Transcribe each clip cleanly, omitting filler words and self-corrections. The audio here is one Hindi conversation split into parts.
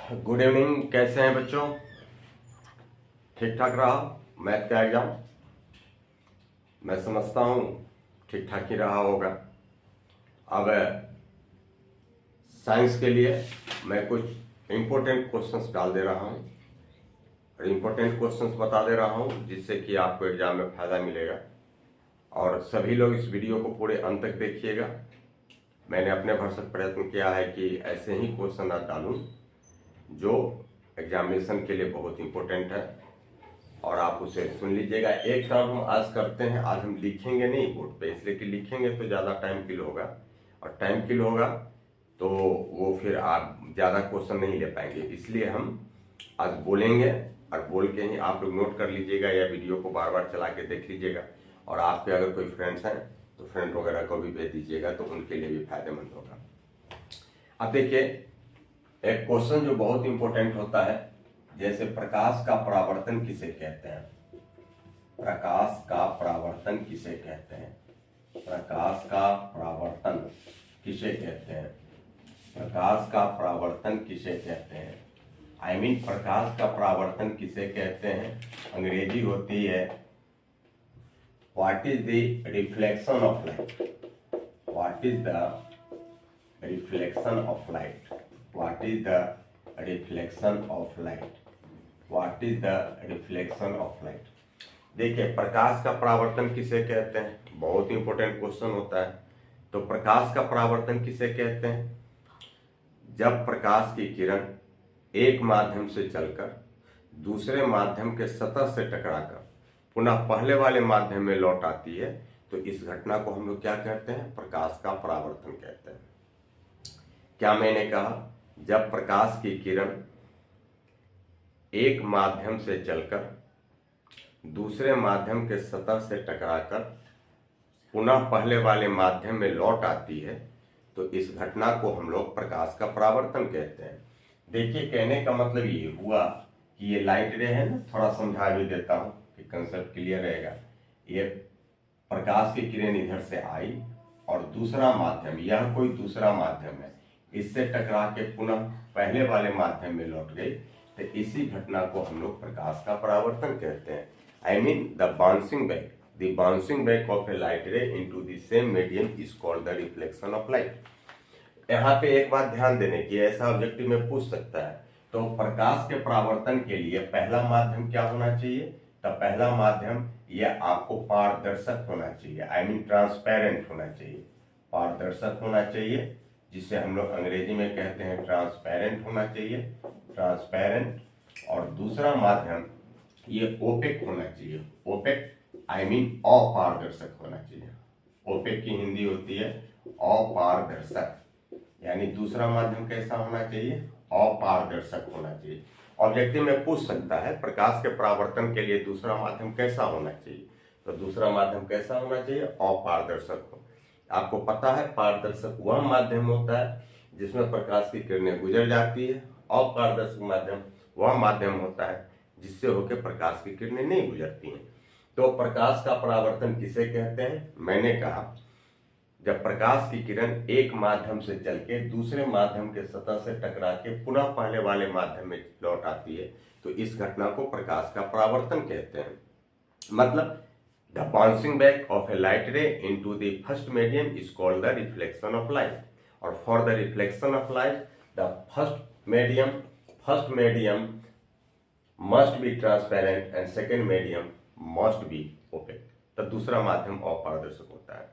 Good evening. कैसे हैं बच्चों? ठीक ठाक रहा मैथ का एग्जाम? मैं समझता हूँ ठीक ठाक ही रहा होगा। अब साइंस के लिए मैं कुछ इम्पोर्टेंट क्वेश्चंस डाल दे रहा हूँ और इम्पोर्टेंट क्वेश्चंस बता दे रहा हूँ जिससे कि आपको एग्जाम में फ़ायदा मिलेगा। और सभी लोग इस वीडियो को पूरे अंत तक देखिएगा। मैंने अपने भरसक प्रयत्न किया है कि ऐसे ही क्वेश्चन डालूँ जो एग्जामिनेशन के लिए बहुत इम्पोर्टेंट है और आप उसे सुन लीजिएगा। एक काम हम आज करते हैं, आज हम लिखेंगे नहीं बोर्ड पे, इसलिए कि लिखेंगे तो ज़्यादा टाइम किल होगा और टाइम किल होगा तो वो फिर आप ज़्यादा क्वेश्चन नहीं ले पाएंगे। इसलिए हम आज बोलेंगे और बोल के ही आप लोग नोट कर लीजिएगा या वीडियो को बार बार चला के देख लीजिएगा। और आपके अगर कोई फ्रेंड्स हैं तो फ्रेंड वगैरह को भी भेज दीजिएगा तो उनके लिए भी फायदेमंद होगा। अब देखिए, एक क्वेश्चन जो बहुत इंपॉर्टेंट होता है, जैसे प्रकाश का परावर्तन किसे कहते हैं? प्रकाश का परावर्तन किसे कहते हैं? प्रकाश का परावर्तन किसे कहते हैं? प्रकाश का परावर्तन किसे कहते हैं? आई मीन प्रकाश का परावर्तन किसे कहते हैं? अंग्रेजी होती है what is the reflection of light. What is the reflection of light? What is the reflection of light? What is the reflection of light? देखिए, प्रकाश का परावर्तन किसे कहते हैं? बहुत इंपॉर्टेंट क्वेश्चन होता है। तो प्रकाश का परावर्तन किसे कहते हैं? जब प्रकाश की किरण एक माध्यम से चलकर दूसरे माध्यम के सतह से टकराकर पुनः पहले वाले माध्यम में लौट आती है तो इस घटना को हम लोग क्या कहते हैं? प्रकाश का परावर्तन कहते हैं। क्या मैंने कहा? जब प्रकाश की किरण एक माध्यम से चलकर दूसरे माध्यम के सतह से टकराकर पुनः पहले वाले माध्यम में लौट आती है तो इस घटना को हम लोग प्रकाश का परावर्तन कहते हैं। देखिए, कहने का मतलब ये हुआ कि ये लाइट रे है ना, थोड़ा समझा भी देता हूँ कि कंसेप्ट क्लियर रहेगा। ये प्रकाश की किरण इधर से आई और दूसरा माध्यम, यह कोई दूसरा माध्यम है, इससे टकरा के पुनः पहले वाले माध्यम में लौट गई तो इसी घटना को हम लोग प्रकाश का परावर्तन कहते हैं। I mean the bouncing back, the bouncing back of a light रे into the same medium is called the reflection of light. यहाँ पे एक बात ध्यान देने की, ऐसा ऑब्जेक्टिव में पूछ सकता है। तो प्रकाश के परावर्तन के लिए पहला माध्यम क्या होना चाहिए? तो पहला माध्यम यह आपको पारदर्शक होना चाहिए, आई मीन ट्रांसपेरेंट होना चाहिए, पारदर्शक होना चाहिए, जिसे हम लोग अंग्रेजी में कहते हैं ट्रांसपेरेंट होना चाहिए, ट्रांसपेरेंट। और दूसरा माध्यम ये ओपेक होना चाहिए, ओपेक आई मीन अपारदर्शक होना चाहिए। ओपेक की हिंदी होती है अपारदर्शक, यानी दूसरा माध्यम कैसा होना चाहिए? अपारदर्शक होना चाहिए। ऑब्जेक्टिव में पूछ सकता है प्रकाश के परावर्तन के लिए दूसरा माध्यम कैसा होना चाहिए, तो दूसरा माध्यम कैसा होना चाहिए? अपारदर्शक हो। आपको पता है पारदर्शक वह माध्यम होता है जिसमें प्रकाश की किरणें गुजर जाती है, अपारदर्शक माध्यम वह माध्यम होता है जिससे होकर प्रकाश की किरणें नहीं गुजरती हैं। तो प्रकाश का परावर्तन किसे कहते हैं? मैंने कहा जब प्रकाश की किरण एक माध्यम से चल के दूसरे माध्यम के सतह से टकरा के पुनः पहले वाले माध्यम में लौट आती है तो इस घटना को प्रकाश का परावर्तन कहते हैं। मतलब the bouncing back of a light ray into the first medium is called the reflection of light. Or for the reflection of light, the first medium must be transparent and second medium must be opaque. तब दूसरा माध्यम अपारदर्शक होता है।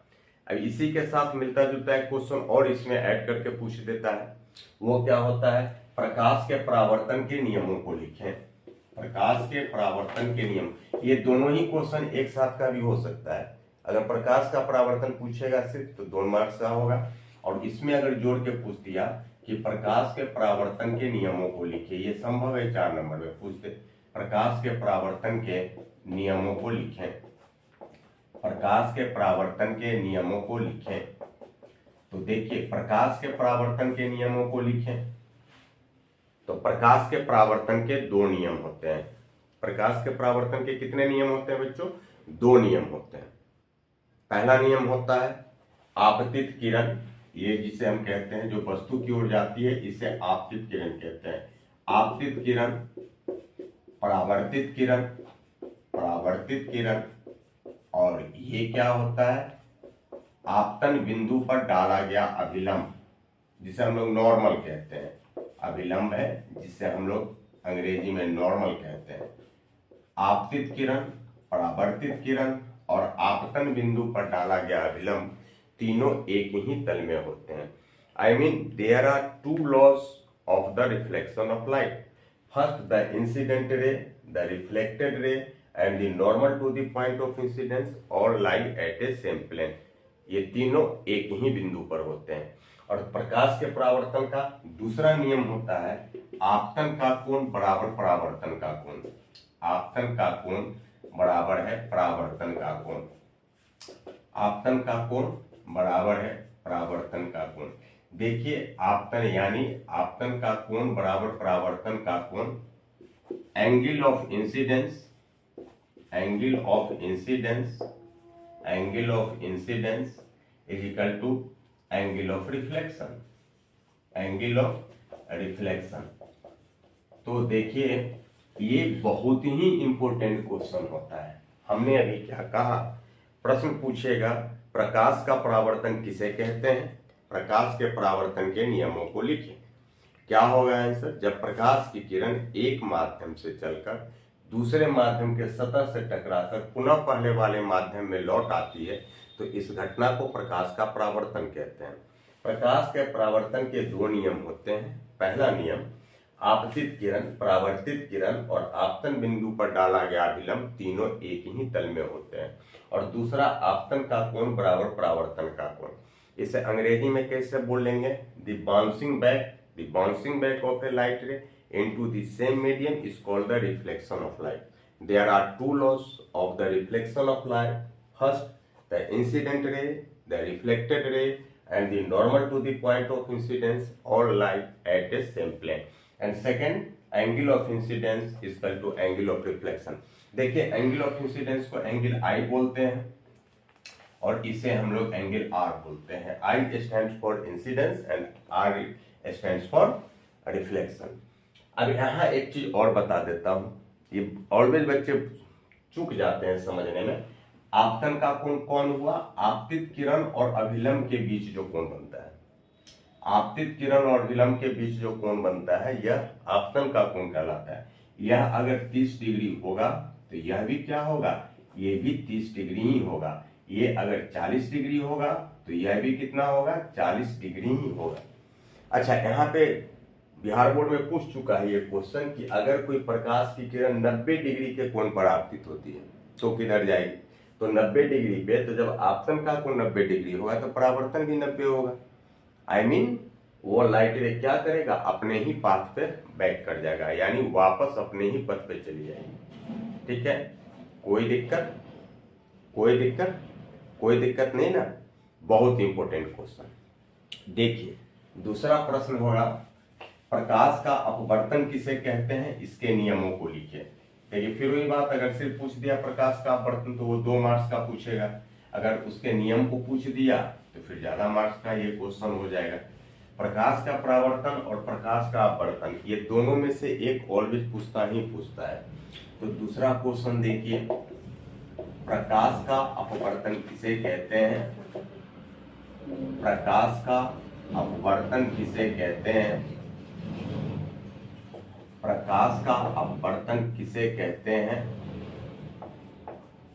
अब इसी के साथ मिलता जुलता एक क्वेश्चन और इसमें ऐड करके पूछ देता है, वो क्या होता है? प्रकाश के परावर्तन के नियमों को लिखें। प्रकाश के परावर्तन के नियम, ये दोनों ही क्वेश्चन एक साथ का भी हो सकता है। अगर प्रकाश का परावर्तन पूछेगा सिर्फ तो 2 मार्क्स का होगा, और इसमें अगर जोड़ के पूछ दिया कि प्रकाश के परावर्तन के नियमों को लिखिए, ये संभव है 4 नंबर में पूछते। प्रकाश के परावर्तन के नियमों को लिखें, प्रकाश के परावर्तन के नियमों को लिखें। तो देखिए, प्रकाश के परावर्तन के नियमों को लिखें तो प्रकाश के परावर्तन के 2 नियम होते हैं। प्रकाश के परावर्तन के कितने नियम होते हैं बच्चों? 2 नियम होते हैं। पहला नियम होता है आपतित किरण, ये जिसे हम कहते हैं जो वस्तु की ओर जाती है इसे आपतित किरण कहते हैं। आपतित किरण, परावर्तित किरण, परावर्तित किरण, और ये क्या होता है, आपतन बिंदु पर डाला गया अभिलंब, जिसे हम लोग नॉर्मल कहते हैं। अभिलंब है जिसे हम लोग अंग्रेजी में नॉर्मल कहते हैं। आपतित किरण, परावर्तित किरण और आपतन बिंदु पर डाला गया अभिलंब तीनों एक ही तल में होते हैं। I mean there are two laws of the reflection of light. First the incident ray, the reflected ray and the normal to the point of incidence और lie at a same plane. ये तीनों एक ही बिंदु पर होते हैं। और प्रकाश के परावर्तन का दूसरा नियम होता है आपतन का कोण बराबर परावर्तन का कोण। आपतन का कोण बराबर है परावर्तन का कोण। आपतन का कोण बराबर है परावर्तन का कोण। देखिए आपतन यानी आपतन का कोण बराबर परावर्तन का कोण। Angle of incidence, angle of incidence, angle of incidence is equal to angle of reflection, angle of reflection. तो देखिए ये बहुत ही इंपॉर्टेंट क्वेश्चन होता है। हमने अभी क्या कहा, प्रश्न पूछेगा प्रकाश का परावर्तन किसे कहते हैं, प्रकाश के परावर्तन के नियमों को लिखिए। क्या होगा आंसर, जब प्रकाश की किरण एक माध्यम से चलकर दूसरे माध्यम के सतह से टकराकर पुनः पहले वाले माध्यम में लौट आती है तो इस घटना को प्रकाश का परावर्तन कहते हैं। प्रकाश के परावर्तन के दो नियम होते हैं। पहला नियम, आपतित किरण, परावर्तित किरण और आपतन बिंदु पर डाला गया अभिलंब तीनों एक ही तल में होते हैं। और दूसरा, आपतन का कोण बराबर परावर्तन का कोण। इसे अंग्रेजी में कैसे बोलेंगे, the bouncing back of a light रे into the same medium is called the reflection of light. There are two laws of the reflection of light. First, the incident ray, the reflected ray, and the normal to the point of incidence all lie at a same plane. And second, angle of incidence is equal to angle of reflection. देखिए एंगल ऑफ इंसिडेंस को एंगल I बोलते हैं और इसे हम लोग एंगल R बोलते हैं। I stands for incidence and R stands for reflection. अब यहाँ एक चीज और बता देता हूं, ये ऑलवेज बच्चे चूक जाते हैं समझने में। आपतन का कोण कौन हुआ, आपतित किरण और अभिलंब के बीच जो कोण बनता है, आपतित किरण और अभिलंब के बीच जो कोण बनता है यह आपतन का कोण कहलाता है। यह अगर 30 डिग्री होगा तो यह भी क्या होगा, ये भी 30 डिग्री ही होगा। ये अगर 40 डिग्री होगा तो यह भी कितना होगा, 40 डिग्री ही होगा। अच्छा, यहाँ पे बिहार बोर्ड में पूछ चुका है ये क्वेश्चन कि अगर कोई प्रकाश की किरण 90 डिग्री के कोण पर आपतित होती है तो किधर जाएगी, तो 90 डिग्री पे, तो जब आपतन का कोण 90 डिग्री होगा तो परावर्तन भी 90 होगा। आई मीन वो लाइट रे क्या करेगा, अपने ही पाथ पे बैक कर जाएगा, यानी वापस अपने ही पथ पे चली जाएगी। ठीक है, कोई दिक्कत, कोई दिक्कत, कोई दिक्कत नहीं ना। बहुत इंपॉर्टेंट क्वेश्चन। देखिए दूसरा प्रश्न होगा, प्रकाश का अपवर्तन किसे कहते हैं, इसके नियमों को लिखिए। देखिए फिर वही बात, अगर सिर्फ पूछ दिया प्रकाश का अपवर्तन तो वो 2 मार्क्स का पूछेगा, अगर उसके नियम को पूछ दिया तो फिर ज्यादा मार्क्स का ये क्वेश्चन हो जाएगा। प्रकाश का परावर्तन और प्रकाश का अपवर्तन ये दोनों में से एक ऑलवेज पूछता ही पूछता है। तो दूसरा क्वेश्चन देखिए, प्रकाश का अपवर्तन किसे कहते हैं, प्रकाश का अपवर्तन किसे कहते हैं, प्रकाश का अपवर्तन किसे कहते हैं,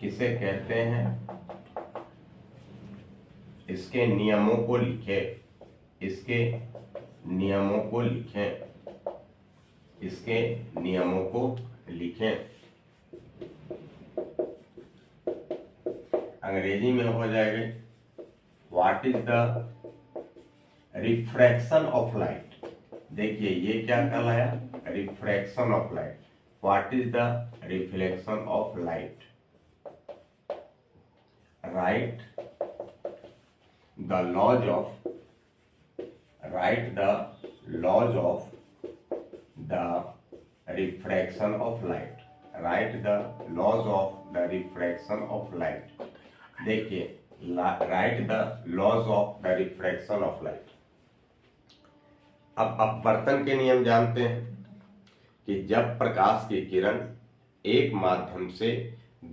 किसे कहते हैं, इसके नियमों को लिखें, इसके नियमों को लिखें, इसके नियमों को लिखें। अंग्रेजी में हो जाएगा, what is the refraction of light. देखिए ये क्या कहलाया, refraction of light. What is the reflection of light, right the laws of, right the laws of the refraction of light, right the laws of the refraction of light. देखिए right the laws of the refraction of light. अब अपवर्तन के नियम जानते हैं, कि जब प्रकाश की किरण एक माध्यम से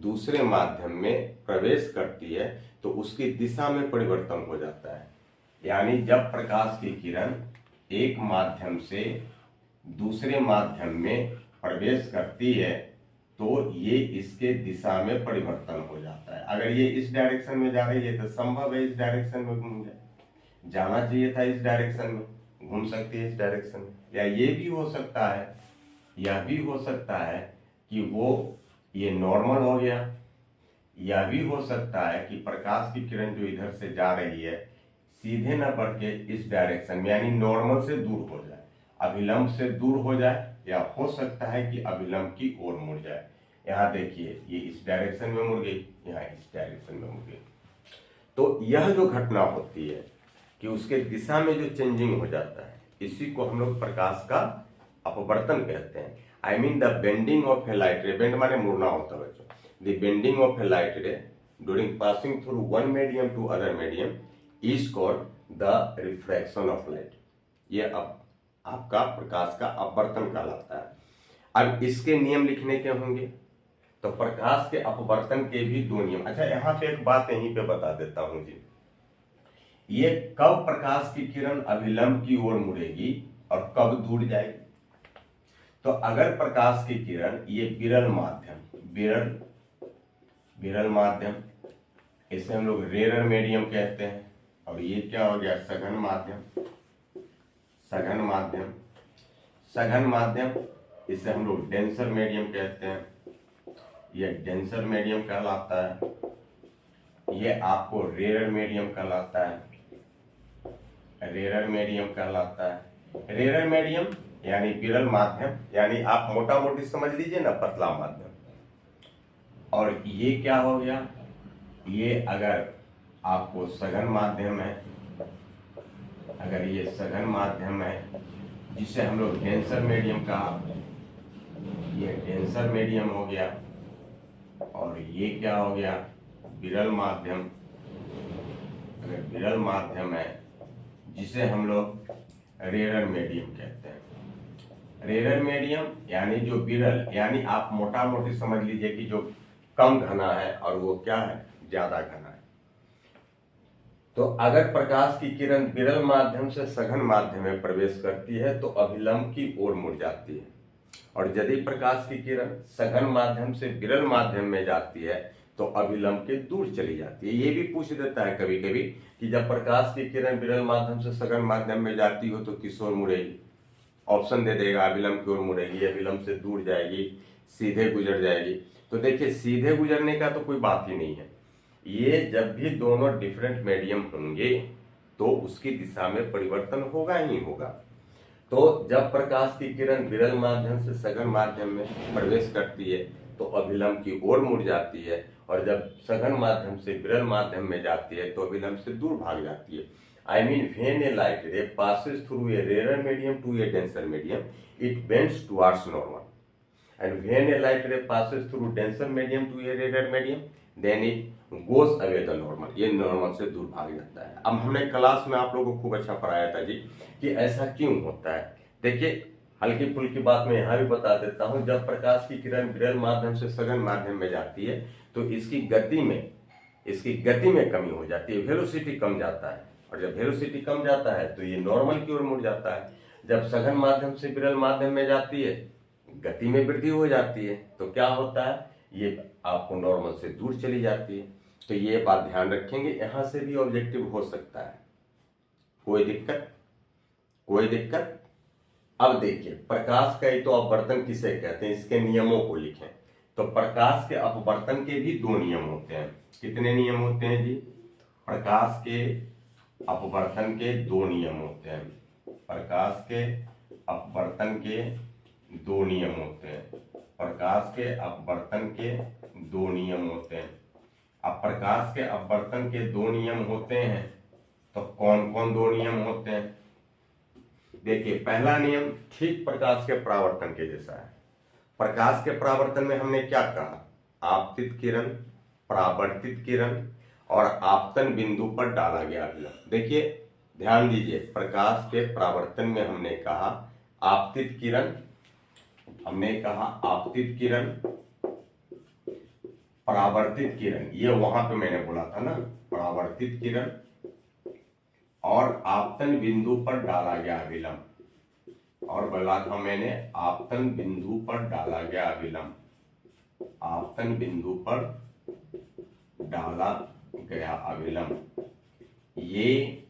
दूसरे माध्यम में प्रवेश करती है तो उसकी दिशा में परिवर्तन हो जाता है। यानी जब प्रकाश की किरण एक माध्यम से दूसरे माध्यम में प्रवेश करती है तो ये इसके दिशा में परिवर्तन हो जाता है। अगर ये इस डायरेक्शन में जा रही है तो संभव है इस डायरेक्शन में घूम जाए, जाना चाहिए था इस डायरेक्शन में, घूम सकती है इस डायरेक्शन में। या ये भी हो सकता है, यह भी हो सकता है कि वो ये नॉर्मल हो गया, या भी हो सकता है कि प्रकाश की किरण जो इधर से जा रही है सीधे न बढ़ के इस डायरेक्शन में यानी नॉर्मल से दूर हो जाए, अभिलंब से दूर हो जाए, या हो सकता है कि अभिलंब की ओर मुड़ जाए। यहाँ देखिए ये इस डायरेक्शन में मुड़ गई, यहाँ इस डायरेक्शन में मुड़ गई। तो यह जो घटना होती है कि उसके दिशा में जो चेंजिंग हो जाता है, इसी को हम लोग प्रकाश का अपवर्तन कहते हैं। I mean the bending of a light ray, bend माने मुड़ना होता है बच्चों, the bending of a light ray during passing through one medium to other medium is called the refraction of light. ये अब आपका प्रकाश का अपवर्तन कहलाता है। अब इसके नियम लिखने के होंगे तो प्रकाश के अपवर्तन के भी दो नियम। अच्छा यहाँ पे एक बात यहीं पे बता देता हूं जी, ये कब प्रकाश की किरण अभिलंब की ओर मुड़ेगी और कब दूर जाएगी। तो अगर प्रकाश की किरण ये विरल माध्यम इसे हम लोग रेयर मीडियम कहते हैं, और ये क्या हो गया सघन माध्यम इसे हम लोग डेंसर मीडियम कहते हैं, ये डेंसर मीडियम कहलाता है, ये आपको रेयर मीडियम कहलाता है। रेयर मीडियम यानी विरल माध्यम, यानी आप मोटा मोटी समझ लीजिए ना पतला माध्यम। और ये क्या हो गया, ये अगर आपको सघन माध्यम है, अगर ये सघन माध्यम है जिसे हम लोग डेंसर मीडियम कहा, ये डेंसर मीडियम हो गया। और ये क्या हो गया विरल माध्यम, अगर विरल माध्यम है जिसे हम लोग रेयर मीडियम कहते हैं। रेयर मीडियम यानी जो विरल, यानी आप मोटा मोटी समझ लीजिए कि जो कम घना है और वो क्या है ज्यादा घना है। तो अगर प्रकाश की किरण विरल माध्यम से सघन माध्यम में प्रवेश करती है तो अभिलंब की ओर मुड़ जाती है, और यदि प्रकाश की किरण सघन माध्यम से विरल माध्यम में जाती है तो अभिलंब के दूर चली जाती है। ये भी पूछ देता है कभी कभी कि जब प्रकाश की किरण विरल माध्यम से सघन माध्यम में जाती हो तो किस ओर मुड़ेगी, ऑप्शन दे देगा अभिलंब की ओर मुड़ेगी, अभिलंब से दूर जाएगी, सीधे गुजर जाएगी। तो देखिए सीधे गुजरने का तो कोई बात ही नहीं है, ये जब भी दोनों डिफरेंट मीडियम होंगे तो उसकी दिशा में परिवर्तन होगा ही होगा। तो जब प्रकाश की किरण विरल माध्यम से सघन माध्यम में प्रवेश करती है तो अभिलंब की ओर मुड़ जाती है, और जब सघन माध्यम से विरल माध्यम में जाती है तो अभिलंब से दूर भाग जाती है। I mean when a light ray passes through a rarer medium to a denser medium, it bends towards normal. And when a light ray passes through denser medium to a rarer medium, then it goes away the normal. ये नॉर्मल से दूर भाग जाता है। अब हमने क्लास में आप लोगों को खूब अच्छा पढ़ाया था जी कि ऐसा क्यों होता है। देखिए हल्की फुल्की बात मैं यहाँ भी बता देता हूँ, जब प्रकाश की किरण विरल माध्यम से सघन माध्यम में जाती है तो इसकी गति में कमी हो जाती है, वेलोसिटी कम जाता है, और जब वेलोसिटी कम जाता है तो ये नॉर्मल की ओर मुड़ जाता है। जब सघन माध्यम से विरल माध्यम में जाती है गति में वृद्धि हो जाती है तो क्या होता है, ये आपको नॉर्मल से दूर चली जाती है। तो ये बात ध्यान रखेंगे, यहां से भी ऑब्जेक्टिव हो सकता है, कोई दिक्कत। अब देखिए प्रकाश का ही तो अपवर्तन किसे कहते हैं, इसके नियमों को लिखें। तो प्रकाश के अपवर्तन के भी दो नियम होते हैं। कितने नियम होते हैं जी, प्रकाश के अपवर्तन के दो नियम होते हैं। प्रकाश के अपवर्तन के दो नियम होते हैं। प्रकाश के अपवर्तन के दो नियम होते हैं। अब प्रकाश के अपवर्तन के दो नियम होते हैं तो कौन कौन दो नियम होते हैं। देखिए पहला नियम ठीक प्रकाश के परावर्तन के जैसा है। प्रकाश के परावर्तन में हमने क्या कहा, आपतित किरण, परावर्तित किरण और आपतन बिंदु पर डाला गया अभिलंब। देखिए ध्यान दीजिए, प्रकाश के परावर्तन में हमने कहा आपतित किरण, हमने कहा आपतित किरण, परावर्तित किरण, ये वहां पे मैंने बोला था ना, परावर्तित किरण और आपतन बिंदु पर डाला गया अभिलंब, और बोला था मैंने आपतन बिंदु पर डाला गया अभिलंब, आपतन बिंदु पर डाला गया अभिलंब, ये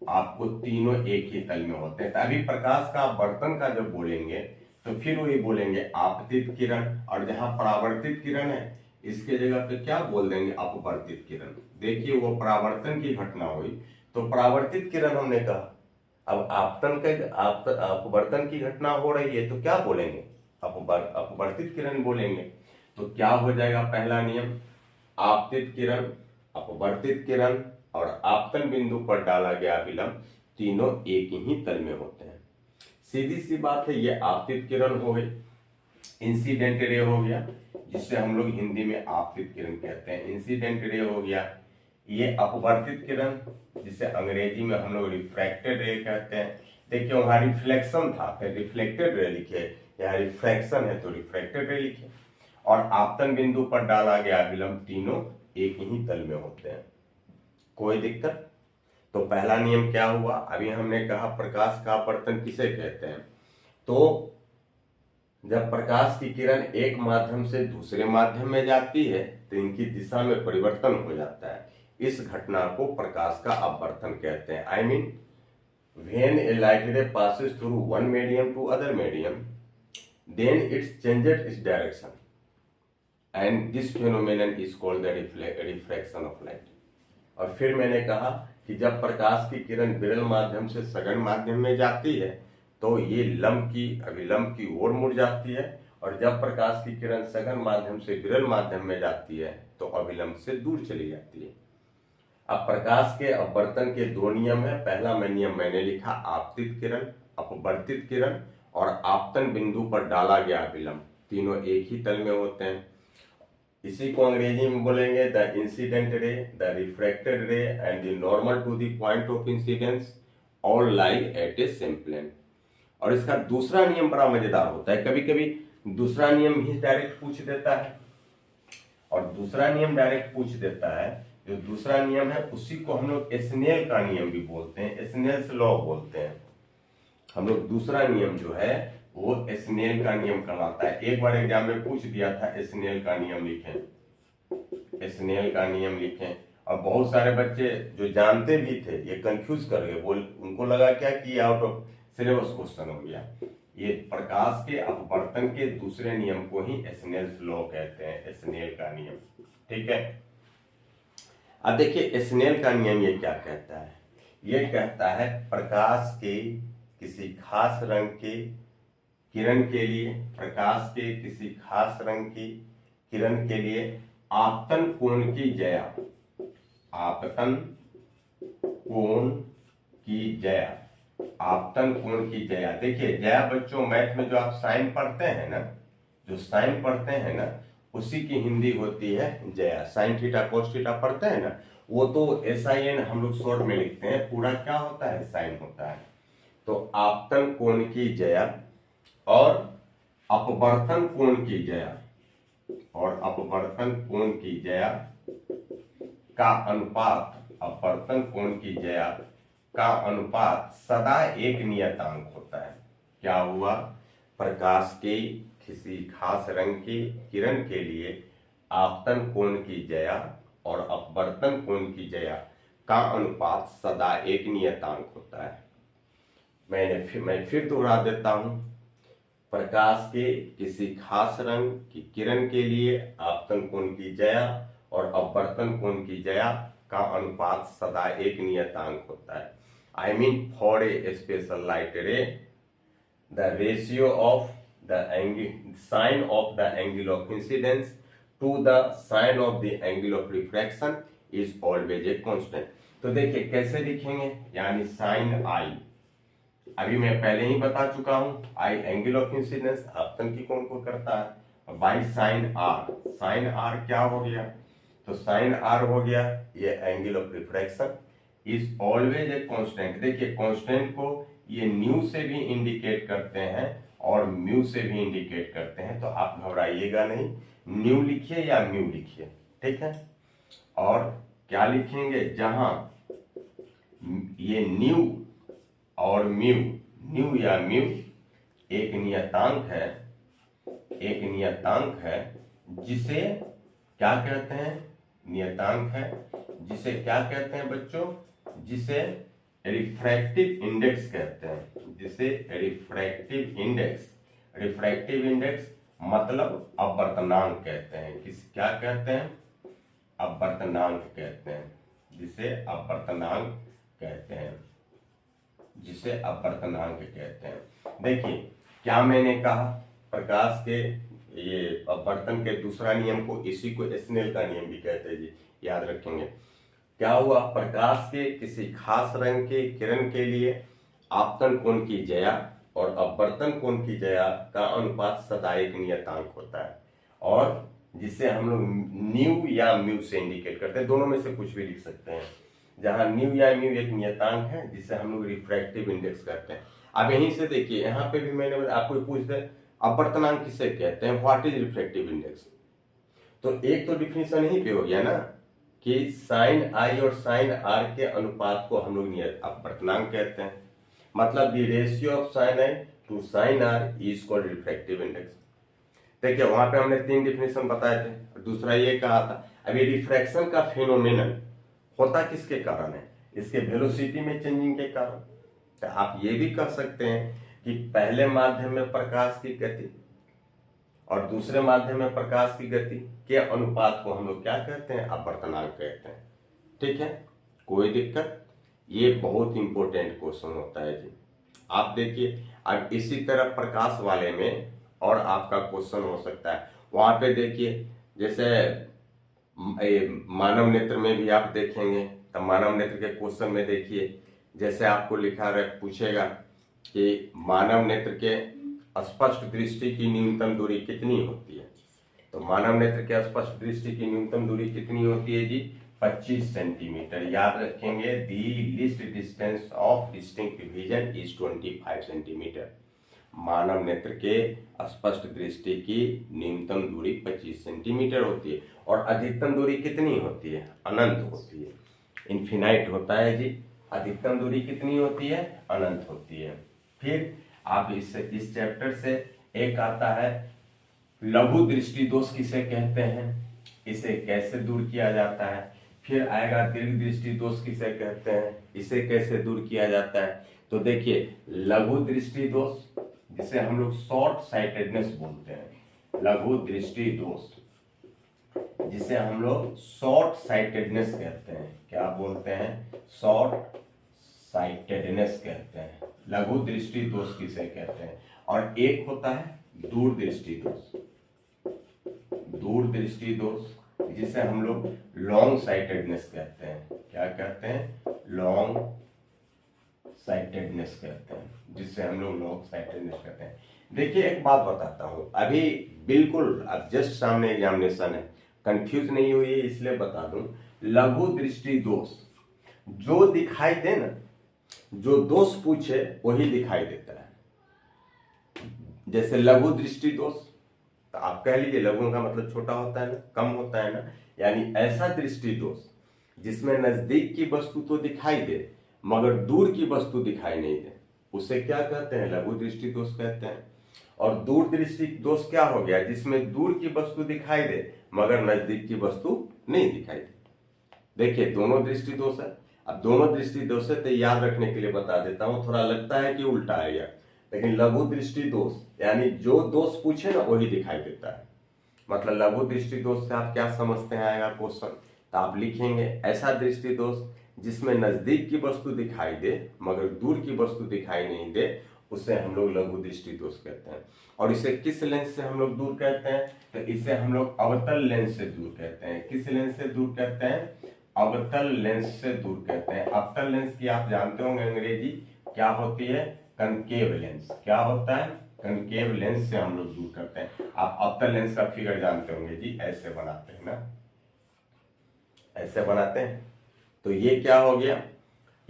आपको तीनों एक ही तल में होते हैं। अभी प्रकाश का अपवर्तन का जब बोलेंगे तो फिर वही बोलेंगे आपतित किरण, और जहां परावर्तित किरण है इसके जगह पे क्या बोल देंगे, अपवर्तित किरण। देखिए वो परावर्तन की घटना हुई तो परावर्तित किरण हमने कहा, अब आपतन के अपवर्तन की घटना हो रही है तो क्या बोलेंगे, अपवर्तित किरण बोलेंगे। तो क्या हो जाएगा पहला नियम, आपतित किरण, अपवर्तित किरण और आपतन बिंदु पर डाला गया अभिलंब तीनों एक ही तल में होते हैं। सीधी सी बात है, ये आपतित किरण हो गई, इंसिडेंट रे हो गया जिसे हम लोग हिंदी में आपतित किरण कहते हैं, इंसिडेंट रे हो गया। ये अपवर्तित किरण जिसे अंग्रेजी में हम लोग रिफ्रैक्टेड रे कहते हैं। देखिए वहां रिफ्लेक्शन था फिर रिफ्लेक्टेड रे लिखे, यहाँ रिफ्रैक्शन है तो रिफ्रैक्टेड रे लिखे। और आपतन बिंदु पर डाला गया अभिलंब तीनों एक ही तल में होते हैं, कोई दिक्कत। तो पहला नियम क्या हुआ, अभी हमने कहा प्रकाश का अपवर्तन किसे कहते हैं। तो जब प्रकाश की किरण एक माध्यम से दूसरे माध्यम में जाती है तो इनकी दिशा में परिवर्तन हो जाता है, इस घटना को प्रकाश का अपवर्तन कहते हैं। I mean when A light रे passes through one medium to other medium, then it changes its direction, and this phenomenon is called the refraction of light। और फिर मैंने कहा कि जब प्रकाश की किरण विरल माध्यम से सघन माध्यम में जाती है तो ये लंब की अभिलंब की ओर मुड़ जाती है, और जब प्रकाश की किरण सघन माध्यम से विरल माध्यम में जाती है तो अभिलंब से दूर चली जाती है। अब प्रकाश के अपवर्तन के दो नियम है, पहला नियम मैंने लिखा आपतित किरण, अपवर्तित किरण और आपतन बिंदु पर डाला गया अभिलंब तीनों एक ही तल में होते हैं। इसी को अंग्रेजी में बोलेंगे the incident ray, the refracted ray and the normal to the point of incidence all lie at a same plane. और इसका दूसरा नियम बड़ा मजेदार होता है, कभी कभी दूसरा नियम ही डायरेक्ट पूछ देता है, और दूसरा नियम डायरेक्ट पूछ देता है, जो दूसरा नियम है उसी को हम लोग स्नेल का नियम भी बोलते हैं, स्नेल्स लॉ बोलते हैं हम लोग। दूसरा नियम जो है वो स्नेल का नियम कहलाता है। एक बार एग्जाम में पूछ दिया था स्नेल का नियम लिखें, स्नेल का नियम लिखें, और बहुत सारे बच्चे जो जानते भी थे ये कंफ्यूज कर गए, उनको लगा क्या कि आउट ऑफ सिलेबस क्वेश्चन हो गया। ये प्रकाश के अपवर्तन के दूसरे नियम को ही स्नेल्स लॉ कहते हैं, स्नेल का नियम, ठीक है। अब देखिए स्नेल का नियम ये क्या कहता है, ये कहता है प्रकाश के किसी खास रंग के किरण के लिए, प्रकाश के किसी खास रंग की किरण के लिए आपतन कोण की जया, आपतन कोण की जया, आपतन कोण की जया। देखिए जया बच्चों मैथ में जो आप साइन पढ़ते हैं ना, जो साइन पढ़ते हैं ना उसी की हिंदी होती है Jaya. Sine theta cos theta पढ़ते हैं ना, वो तो SIN हम लोग शॉर्ट में लिखते हैं, पूरा क्या होता है साइन होता है। तो आपतन कोण की जया और अपवर्तन कोण की जया, और अपवर्तन कोण की जया का अनुपात, अपवर्तन कोण की जया का अनुपात सदा एक नियतांक होता है। क्या हुआ, प्रकाश के किसी खास रंग की किरण के लिए आपतन कोण की जया और अपवर्तन कोण की जया का अनुपात सदा एक नियतांक होता है। मैं फिर दोहरा देता हूं, प्रकाश के किसी खास रंग की किरण के लिए आपतन कोण की जया और अपवर्तन कोण की जया का अनुपात सदा एक नियतांक होता है। I mean for a special light रे the ratio of the sign of the angle of incidence to the sign of the angle of refraction is always a constant। तो देखिए कैसे लिखेंगे, यानी साइन आई, अभी मैं पहले ही बता चुका हूं, आई एंगल ऑफ इंसिडेंस आपतन की कोण को करता है, by sine r, sine r क्या हो गया, तो साइन आर हो गया ये angle of refraction is always a constant. देखिए कांस्टेंट को ये न्यू से भी इंडिकेट करते हैं और म्यू से भी इंडिकेट करते हैं, तो आप घबराइएगा नहीं, न्यू लिखिए या म्यू लिखिए, ठीक है। और क्या लिखेंगे, जहां ये न्यू और म्यू, न्यू या म्यू एक नियतांक है जिसे क्या कहते हैं, नियतांक है जिसे क्या कहते हैं बच्चों, जिसे रिफ्रैक्टिव इंडेक्स कहते हैं, जिसे रिफ्रैक्टिव इंडेक्स मतलब अपवर्तनांक कहते हैं। क्या कहते हैं, अपवर्तनांक कहते हैं, जिसे अपवर्तनांक कहते हैं, जिसे अपवर्तनांक कहते हैं। देखिए क्या मैंने कहा, प्रकाश के ये अपवर्तन के दूसरा नियम को, इसी को स्नेल का नियम भी कहते हैं जी, याद रखेंगे। क्या हुआ, प्रकाश के किसी खास रंग के किरण के लिए आपतन कोण की ज्या और अपवर्तन कोण की ज्या का अनुपात सदा एक नियतांक होता है, और जिसे हम लोग न्यू या म्यू से इंडिकेट करते हैं, दोनों में से कुछ भी लिख सकते हैं। जहां न्यू या म्यू एक नियतांक है जिसे हम लोग रिफ्रैक्टिव इंडेक्स कहते हैं। अब यहीं से देखिए, यहाँ पे भी मैंने आपको पूछ दे अपवर्तनांक किसे कहते हैं, व्हाट इज रिफ्रैक्टिव इंडेक्स, तो एक तो डिफिनेशन ही पे हो गया ना कि साइन आई और साइन आर के अनुपात को हम लोग अपवर्तनांक कहते हैं, मतलब the ratio of sine i to sine r is equal refractive index. देखिए वहां पे हमने 3 डिफिनेशन बताए थे, दूसरा ये कहा था। अब ये रिफ्रैक्शन का फिनोमेनन होता किसके कारण है, इसके वेलोसिटी में चेंजिंग के कारण। तो आप ये भी कह सकते हैं कि पहले माध्यम में प्रकाश की गति और दूसरे माध्यम में प्रकाश की गति के अनुपात को हम लोग क्या कहते हैं, अपवर्तनांक कहते हैं, ठीक है, कोई दिक्कत। ये बहुत इंपॉर्टेंट क्वेश्चन होता है जी। आप देखिए अब इसी तरह प्रकाश वाले में और आपका क्वेश्चन हो सकता है, वहां पे देखिए जैसे मानव नेत्र में भी आप देखेंगे, तो मानव नेत्र के क्वेश्चन में देखिए जैसे आपको लिखा रहे, पूछेगा कि मानव नेत्र के स्पष्ट दृष्टि की न्यूनतम दूरी कितनी होती है, तो मानव नेत्र के स्पष्ट दृष्टि की न्यूनतम दूरी कितनी होती है जी, 25 सेंटीमीटर। याद रखेंगे, the least distance of distinct vision is 25 centimetre. मानव नेत्र के स्पष्ट दृष्टि की न्यूनतम दूरी 25 सेंटीमीटर होती है, और अधिकतम दूरी कितनी होती है, अनंत होती है, इन्फिनाइट होता है जी। अधिकतम दूरी कितनी होती है, अनंत होती है। फिर आप इस चैप्टर से एक आता है लघु दृष्टि दोष किसे कहते हैं, इसे कैसे दूर किया जाता है। फिर आएगा दीर्घ दृष्टि दोष किसे कहते हैं, इसे कैसे दूर किया जाता है। तो देखिए लघु दृष्टि दोष जिसे हम लोग शॉर्ट साइटेडनेस बोलते हैं, लघु दृष्टि दोष जिसे हम लोग शॉर्ट साइटेडनेस कहते हैं, क्या बोलते हैं, शॉर्ट साइटेडनेस कहते हैं, लघु दृष्टि दोष किसे कहते हैं। और एक होता है दूर दृष्टि दोष, दूर दृष्टि दोष जिसे हम लोग लॉन्ग साइटेडनेस कहते हैं, क्या कहते हैं, लॉन्ग साइटेडनेस कहते हैं, जिससे हम लोग लॉन्ग साइटेडनेस कहते हैं। देखिए एक बात बताता हूं, अभी बिल्कुल अब जस्ट सामने एग्जामिनेशन है, कंफ्यूज नहीं हुई इसलिए बता दूं। लघु दृष्टि दोष जो दिखाई दे ना, जो दोष पूछे वही दिखाई देता है। जैसे लघु दृष्टि दोष, तो आप कह लीजिए लघु का मतलब छोटा होता है ना, कम होता है ना, यानी ऐसा दृष्टि दोष जिसमें नजदीक की वस्तु तो दिखाई दे मगर दूर की वस्तु दिखाई नहीं दे, उसे क्या कहते हैं, लघु दृष्टि दोष कहते हैं। और दूर दृष्टि दोष क्या हो गया, जिसमें दूर की वस्तु दिखाई दे मगर नजदीक की वस्तु नहीं दिखाई दे। देखिए दोनों दृष्टि दोष है। अब दोनों दृष्टि दोष है तो याद रखने के लिए बता देता हूं, थोड़ा लगता है कि उल्टा आएगा, लेकिन लघु दृष्टि दोष यानी जो दोष पूछे ना वही दिखाई देता है। मतलब लघु दृष्टि दोष से आप क्या समझते हैं, आएगा क्वेश्चन, तो आप लिखेंगे ऐसा दृष्टि दोष जिसमें नजदीक की वस्तु दिखाई दे मगर दूर की वस्तु दिखाई नहीं दे, उसे हम लोग लघु दृष्टि दोष कहते हैं। और इसे किस लेंस से हम लोग दूर कहते हैं, तो इसे हम लोग अवतल लेंस से दूर कहते हैं। किस लेंस से दूर कहते हैं, अवतल लेंस से दूर कहते हैं। अवतल लेंस की आप जानते होंगे अंग्रेजी क्या होती है, कनकेव लेंस। क्या होता है, कनकेव लेंस से हम लोग दूर करते हैं। आप अवतल लेंस का फिगर जानते होंगे जी, ऐसे बनाते हैं ना, ऐसे बनाते हैं। तो ये क्या हो गया,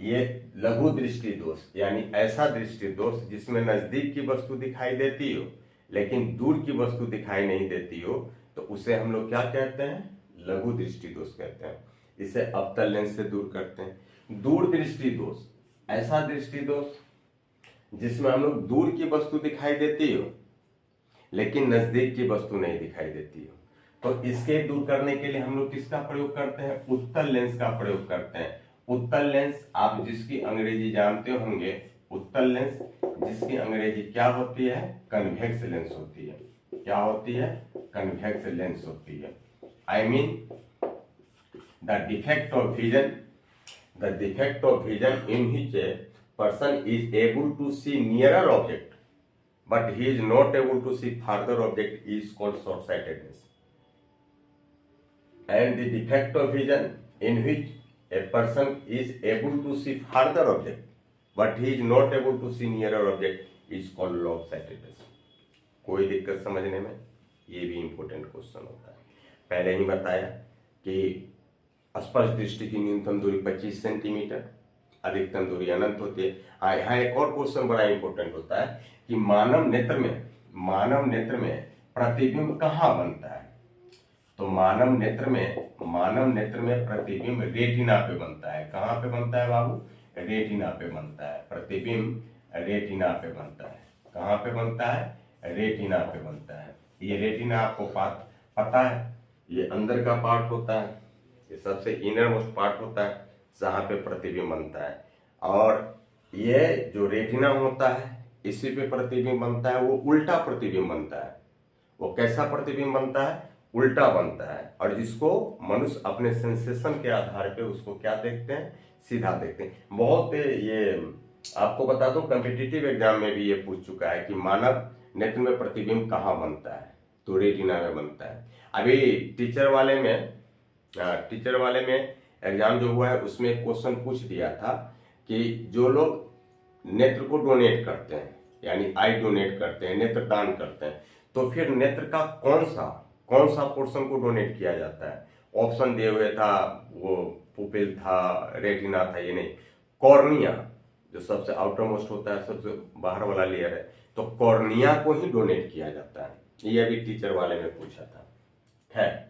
ये लघु दृष्टि दोष यानी ऐसा दृष्टि दोष जिसमें नजदीक की वस्तु दिखाई देती हो लेकिन दूर की वस्तु दिखाई नहीं देती हो, तो उसे हम लोग क्या कहते हैं? लघु दृष्टि दोष कहते हैं। इसे अवतल लेंस से दूर करते हैं। दूर दृष्टि दोष ऐसा दृष्टि दोष जिसमें हम लोग दूर की वस्तु दिखाई देती हो लेकिन नजदीक की वस्तु नहीं दिखाई देती हो, तो इसके दूर करने के लिए हम लोग किसका प्रयोग करते हैं? उत्तल लेंस का प्रयोग करते हैं। उत्तल लेंस आप जिसकी अंग्रेजी जानते होंगे, उत्तल लेंस जिसकी अंग्रेजी क्या होती है? कन्वेक्स लेंस होती है। क्या होती है? कन्वेक्स लेंस होती है। I mean the defect of vision in which a person is able to see nearer object but he is not able to see farther object is called short-sightedness. And the defect of vision in which a person is able to see farther object but he is not able to see nearer object is called long-sightedness. कोई दिक्कत समझने में? ये भी इंपॉर्टेंट क्वेश्चन होता है। पहले ही बताया कि स्पष्ट दृष्टि की न्यूनतम दूरी 25 सेंटीमीटर, अधिकतम दूरी अनंत होती है। यहाँ एक और क्वेश्चन बड़ा इंपॉर्टेंट होता है कि मानव नेत्र में प्रतिबिंब कहाँ बनता है? तो मानव नेत्र में प्रतिबिंब रेटिना पे बनता है। कहाँ पे बनता है बाबू? रेटिना पे बनता है। प्रतिबिंब रेटिना पे बनता है। कहाँ पे बनता है? रेटिना पे बनता है। ये रेटिना आपको पता है, ये अंदर का पार्ट होता है, ये सबसे इनर मोस्ट पार्ट होता है जहाँ पे प्रतिबिंब बनता है। और ये जो रेटिना होता है इसी पे प्रतिबिंब बनता है। वो उल्टा प्रतिबिंब बनता है। वो कैसा प्रतिबिंब बनता है? उल्टा बनता है। और जिसको मनुष्य अपने सेंसेशन के आधार पे उसको क्या देखते हैं? सीधा देखते हैं। बहुत ये आपको बता दूं, कॉम्पिटिटिव एग्जाम में भी ये पूछ चुका है कि मानव नेत्र में प्रतिबिंब कहाँ बनता है? तो रेटिना में बनता है। अभी टीचर वाले में एग्जाम जो हुआ है उसमें एक क्वेश्चन पूछ दिया था कि जो लोग नेत्र को डोनेट करते हैं यानी आई डोनेट करते हैं, नेत्र दान करते हैं, तो फिर नेत्र का कौन सा पोर्शन को डोनेट किया जाता है? ऑप्शन दिए हुए था, वो पुपिल था, रेटिना था, ये नहीं, कॉर्निया जो सबसे आउटर मोस्ट होता है, सबसे बाहर वाला लेयर है, तो कॉर्निया को ही डोनेट किया जाता है। ये अभी टीचर वाले में पूछा था। खैर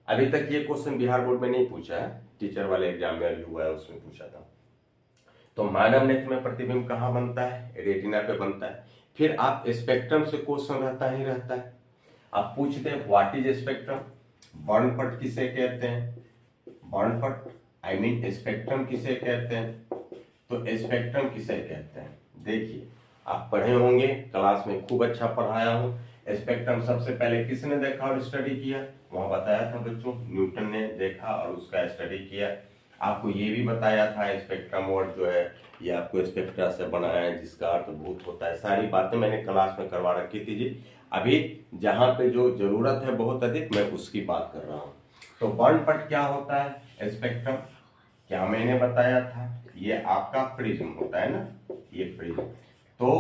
अभी तक ये क्वेश्चन बिहार बोर्ड में नहीं पूछा है, टीचर वाले एग्जाम में अभी हुआ है उसमें पूछा था। तो मानव नेत्र में प्रतिबिंब कहाँ बनता है? रेटिना पे बनता है। फिर आप स्पेक्ट्रम से क्वेश्चन रहता है। आप पूछते हैं व्हाट इज स्पेक्ट्रम? वर्णपट किसे कहते हैं? वर्णपट आई मीन स्पेक्ट्रम किसे कहते हैं? तो स्पेक्ट्रम किसे कहते हैं? देखिए आप पढ़े होंगे, क्लास में खूब अच्छा पढ़ाया हूँ। स्पेक्ट्रम सबसे पहले किसने देखा और स्टडी किया? वहां बताया था बच्चों, न्यूटन ने देखा और उसका स्टडी किया। आपको ये भी बताया था स्पेक्ट्रम वर्ड जो है ये आपको स्पेक्ट्रा से बनाया है जिसका अर्थ भूत होता है। सारी बातें मैंने क्लास में करवा रखी थी जी। अभी जहाँ पे जो जरूरत है बहुत अधिक मैं उसकी बात कर रहा हूँ। तो वर्णपट क्या होता है? स्पेक्ट्रम क्या मैंने बताया था? ये आपका प्रिज्म होता है ना, ये प्रिज्म। तो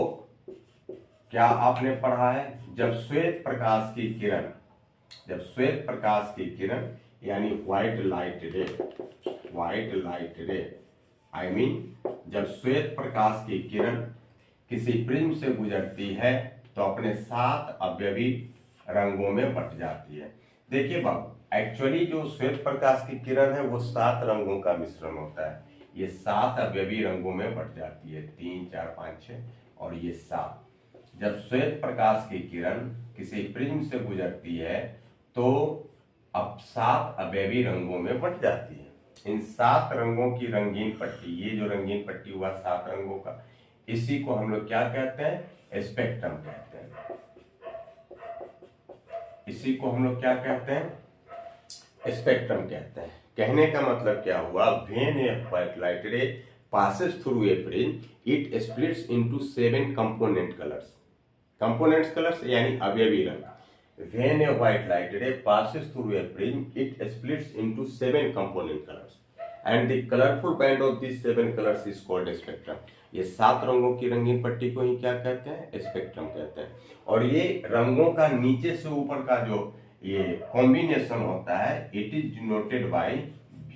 क्या आपने पढ़ा है जब श्वेत प्रकाश की किरण यानी व्हाइट लाइट रे आई मीन जब श्वेत प्रकाश की किरण किसी प्रिज्म से गुजरती है तो अपने 7 अवयवी रंगों में बट जाती है। देखिए बाबू, एक्चुअली जो श्वेत प्रकाश की किरण है वो 7 रंगों का मिश्रण होता है। ये 7 अवयवी रंगों में बट जाती है, 3 4 5 6 और ये 7। जब श्वेत प्रकाश की किरण किसी प्रिज्म से गुजरती है तो अब 7 अवयवी रंगों में बट जाती है। इन 7 रंगों की रंगीन पट्टी, ये जो रंगीन पट्टी हुआ 7 रंगों का, इसी को हम लोग क्या कहते हैं? स्पेक्ट्रम कहते हैं। इसी को हम लोग क्या कहते हैं? स्पेक्ट्रम कहते हैं। कहने का मतलब क्या हुआ? व्हेन ए व्हाइट लाइट रे passes through a prism, it splits into 7 component colors. Component colors यानी अवयवी रंग। When a white light ray passes through a prism, it splits into 7 component colors, and the colorful band of these 7 colors is called spectrum. ये 7 रंगों की रंगीन पट्टी को ही क्या कहते हैं? स्पेक्ट्रम कहते हैं। और ये रंगों का नीचे से ऊपर का जो ये कॉम्बिनेशन होता है, इट इज डिनोटेड बाय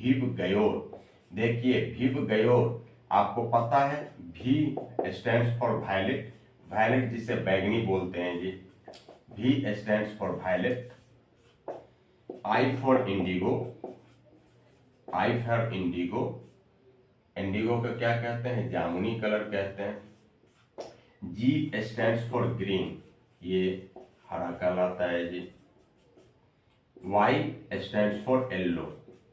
विव गयोर। देखिए विव गयोर आपको पता है V stands for violet, violet जिसे बैंगनी बोलते हैं जी, V stands for violet, I for indigo, I for indigo, indigo को क्या कहते हैं, जामुनी कलर कहते हैं। G स्टैंड्स फॉर ग्रीन, ये हरा कहलाता है जी। Y स्टैंड्स फॉर येलो,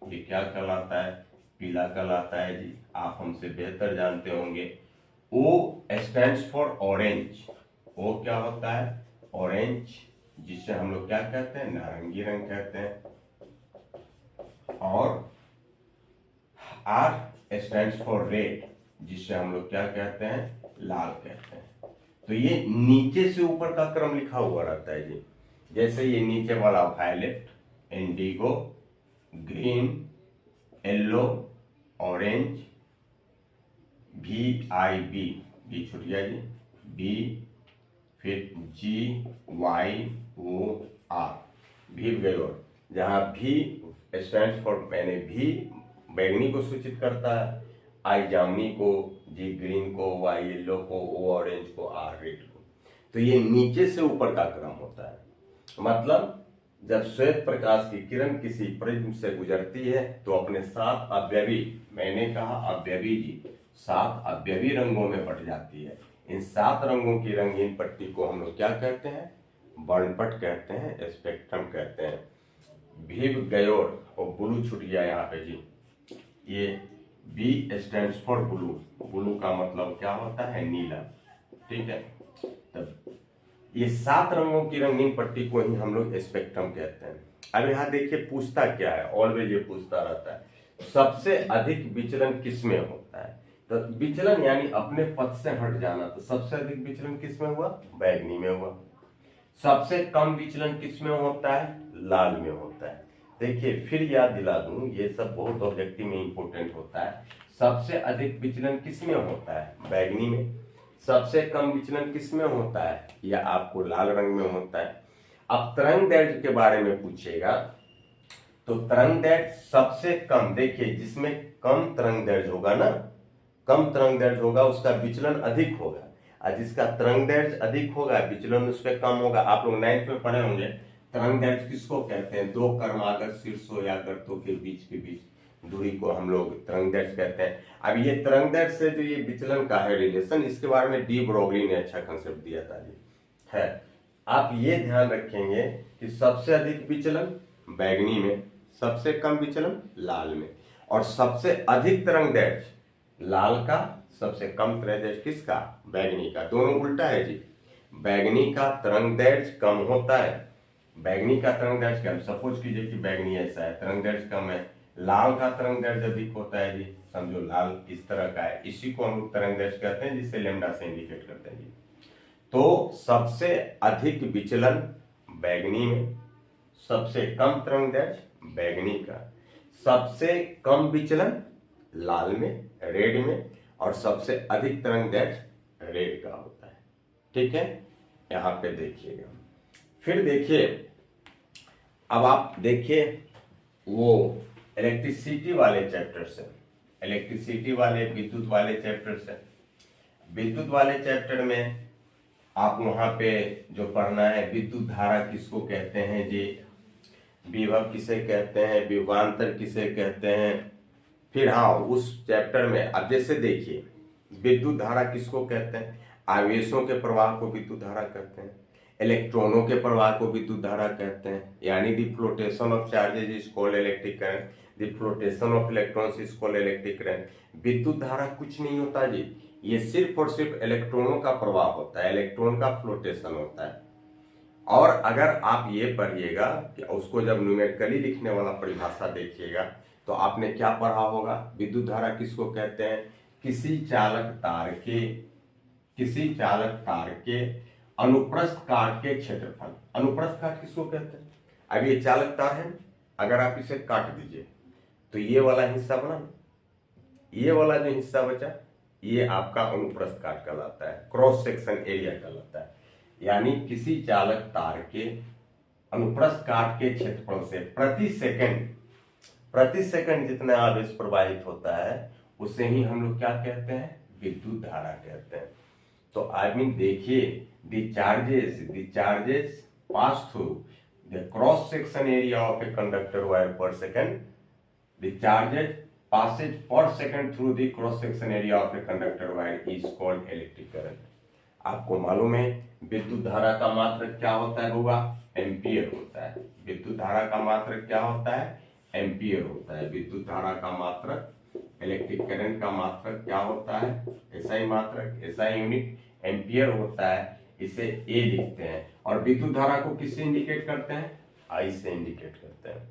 ये क्या कहलाता है, पीला कहलाता है जी, आप हमसे बेहतर जानते होंगे। O stands for orange, O क्या होता है, ऑरेंज, जिसे हम लोग क्या कहते हैं, नारंगी रंग कहते हैं। और R स्टैंड्स फॉर रेड, जिसे हम लोग क्या कहते हैं, लाल कहते हैं। तो ये नीचे से ऊपर का क्रम लिखा हुआ रहता है जी, जैसे ये नीचे वाला violet, indigo, green, yellow, orange, VIB, B छूट गया जी, B, फिर GYOR, भी गयोर, जहां V स्टैंड्स फॉर, मैंने V बैंगनी को सूचित करता है, I जामुनी को, G ग्रीन को, Y येलो को, O ऑरेंज को, R रेड को। तो ये नीचे से ऊपर का क्रम होता है। मतलब जब श्वेत प्रकाश की किरण किसी प्रिज्म से गुजरती है तो अपने 7 अवयवी, मैंने कहा अवयवी जी, 7 अवयवी रंगों में बट जाती है। इन 7 रंगों की रंगीन पट्टी को हम लोग क्या कहते हैं, वर्णपट कहते हैं, स्पेक्ट्रम कहते हैं। भीव गयोर, और ब्लू छूट गया यहाँ पे जी, ये B stands for blue, blue का मतलब क्या होता है, नीला, ठीक है। तब ये 7 रंगों की रंगीन पट्टी को ही हम लोग स्पेक्ट्रम कहते हैं। अब यहाँ देखिए पूछता क्या है, ऑलवेज ये पूछता रहता है, सबसे अधिक विचलन किस में होता है। तो विचलन यानी अपने पथ से हट जाना, तो सबसे अधिक विचलन किस में हुआ, बैंगनी में हुआ। सबसे कम विचलन किस में होता है, लाल में होता है। देखिए फिर याद दिला दूं, ये सब बहुत ऑब्जेक्टिव में इंपॉर्टेंट होता है। सबसे अधिक विचलन किस में होता है, बैंगनी में। सबसे कम विचलन किस में होता है, या आपको लाल रंग में होता है। अब तरंग दैर्ध्य के बारे में पूछेगा तो तरंग दैर्ध्य सबसे कम, देखिए जिसमें कम तरंग दैर्ध्य होगा ना, कम तरंग दैर्ध्य होगा उसका विचलन अधिक होगा, और जिसका तरंग दैर्ध्य अधिक होगा विचलन उस पर कम होगा। आप लोग 9th में पढ़े होंगे तरंग दैर्ध्य किसको कहते हैं, 2 कर्मागत शीर्षों या गर्तों के बीच दूरी को हम लोग तरंग दैर्ध्य कहते हैं। अब ये तरंग दैर्ध्य से जो ये विचलन का है रिलेशन, इसके बारे में डी ब्रोगली ने अच्छा कंसेप्ट दिया था जी, है। आप ये ध्यान रखेंगे कि सबसे अधिक विचलन बैंगनी में, सबसे कम विचलन लाल में, और सबसे अधिक तरंग दैर्ध्य लाल का, सबसे कम तरंग दैर्ध्य किसका, बैंगनी का। दोनों उल्टा है जी, बैंगनी का तरंग दैर्ध्य कम होता है, बैंगनी का तरंग दैर्ध्य कम, सपोज कीजिए कि बैंगनी ऐसा है, तरंग दैर्ध्य कम है, लाल का तरंग दैर्ध्य अधिक होता है जी, समझो लाल इस तरह का है, इसी को हम लोग तरंग दैर्ध्य कहते हैं, जिससे लैम्डा से इंडिकेट करते हैं जी। तो सबसे अधिक विचलन बैंगनी में, सबसे कम तरंग दैर्ध्य बैंगनी का, सबसे कम विचलन लाल में, रेड में, और सबसे अधिक तरंग दैर्ध्य रेड का होता है, ठीक है। यहां पे देखिएगा, फिर देखिए, अब आप देखिए वो इलेक्ट्रिसिटी वाले चैप्टर से, इलेक्ट्रिसिटी वाले, विद्युत वाले चैप्टर से, विद्युत वाले चैप्टर में आप वहां पे जो पढ़ना है, विद्युत धारा किसको कहते हैं जी, विभव किसे कहते हैं, विभवांतर किसे कहते हैं। फिर हाँ, उस चैप्टर में अब जैसे देखिए विद्युत धारा किसको कहते हैं, आवेशों के प्रवाह को विद्युत धारा कहते हैं, इलेक्ट्रॉनों के प्रवाह को विद्युत धारा कहते हैं, यानी the flotation of charges is called electric current, the flotation of electrons is called electric current. विद्युत धारा कुछ नहीं होता जी, ये सिर्फ और सिर्फ इलेक्ट्रॉनों का प्रवाह होता है, इलेक्ट्रॉन का फ्लोटेशन होता है। और अगर आप ये पढ़िएगा कि उसको जब न्यूमेरिकली लिखने वाला परिभाषा देखिएगा तो आपने क्या पढ़ा होगा, विद्युत धारा किसको कहते हैं, किसी चालक तार के अनुप्रस्थ काट के क्षेत्रफल। अनुप्रस्थ काट किसको कहते हैं, अब ये चालक तार है, अगर आप इसे काट दीजिए तो ये वाला हिस्सा बना, ये वाला जो हिस्सा बचा ये आपका अनुप्रस्थ काट कहलाता है, क्रॉस सेक्शन एरिया कहलाता है। यानी किसी चालक तार के अनुप्रस्थ काट के क्षेत्रफल से प्रति सेकंड जितना आवेश प्रवाहित होता है उसे ही हम लोग क्या कहते हैं, विद्युत धारा कहते हैं। तो आई मीन देखिए, the charges pass through the cross section area of a conductor wire per second, the charges passes per second through the cross section area of a conductor wire is called electric current। आपको मालूम है विद्युत धारा का मात्रक क्या होता है होगा, एम्पियर होता है। विद्युत धारा का मात्रक क्या होता है, एम्पियर होता है। विद्युत धारा का मात्रक, इलेक्ट्रिक करंट का मात्रक क्या होता है, एसआई मात्रक, एसआई यूनिट एम्पियर होता है। इसे ए लिखते हैं। और विद्युत धारा को किससे इंडिकेट करते हैं, आई से इंडिकेट करते हैं।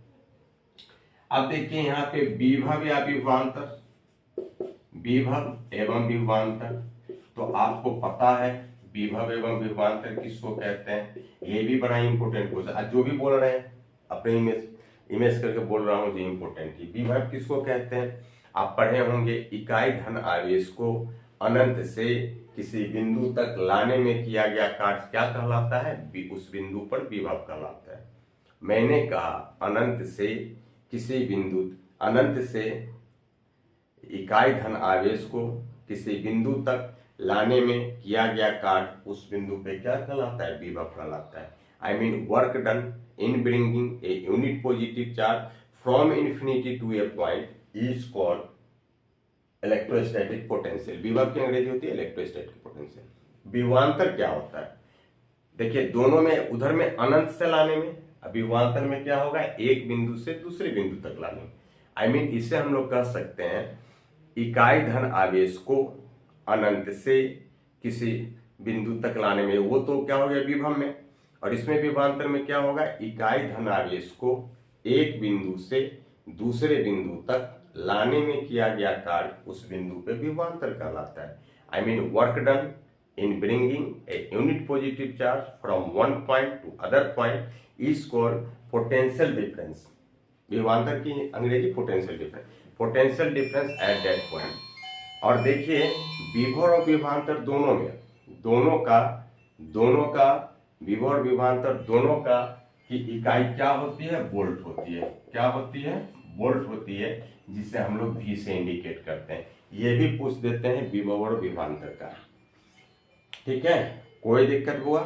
अब देखिए यहाँ पे विभव या विभवांतर, विभव एवं विभवांतर, तो आपको पता है विभव एवं विभवांतर किसको कहते हैं, ये भी बड़ा इंपॉर्टेंट क्वेश्चन। जो भी बोल रहे हैं अपने इमेज करके बोल रहा हूँ, जो इंपॉर्टेंट है। विभव किसको कहते हैं, आप पढ़े होंगे, इकाई धन आवेश को अनंत से किसी बिंदु तक लाने में किया गया कार्य क्या कहलाता है, उस बिंदु पर विभव कहलाता है। मैंने कहा अनंत से किसी बिंदु, अनंत से इकाई धन आवेश को किसी बिंदु तक लाने में किया गया कार्य उस बिंदु पे क्या कहलाता है, विभव कहलाता है। I mean work done in bringing a unit positive charge from infinity to a point is called electrostatic potential. विभव की अंग्रेजी होती है इलेक्ट्रोस्टैटिक पोटेंशियल। विभवांतर क्या होता है, देखिए दोनों में, उधर में अनंत से लाने में, विभवांतर में क्या होगा, एक बिंदु से दूसरे बिंदु तक लाने में। आई मीन इसे हम लोग कह सकते हैं इकाई धन आवेश को अनंत से किसी बिंदु तक लाने में, वो तो क्या हो गया विभव में। और इसमें विभवांतर में क्या होगा, इकाई धन आवेश को एक बिंदु से दूसरे बिंदु तक लाने में किया गया कार्य उस बिंदु पे विभवांतर कहलाता है। I mean work done in bringing a unit positive charge from one point to other point is called potential difference। विभवांतर की अंग्रेजी potential difference, potential difference at that point. और देखिए विभव और विभवांतर दोनों में, दोनों का विभव और विभवांतर दोनों का की इकाई क्या होती है, वोल्ट होती है। क्या होती है, वोल्ट होती है, जिसे हम लोग V से इंडिकेट करते हैं। ये भी पूछ देते हैं विभव और विभवांतर का। ठीक है, कोई दिक्कत हुआ?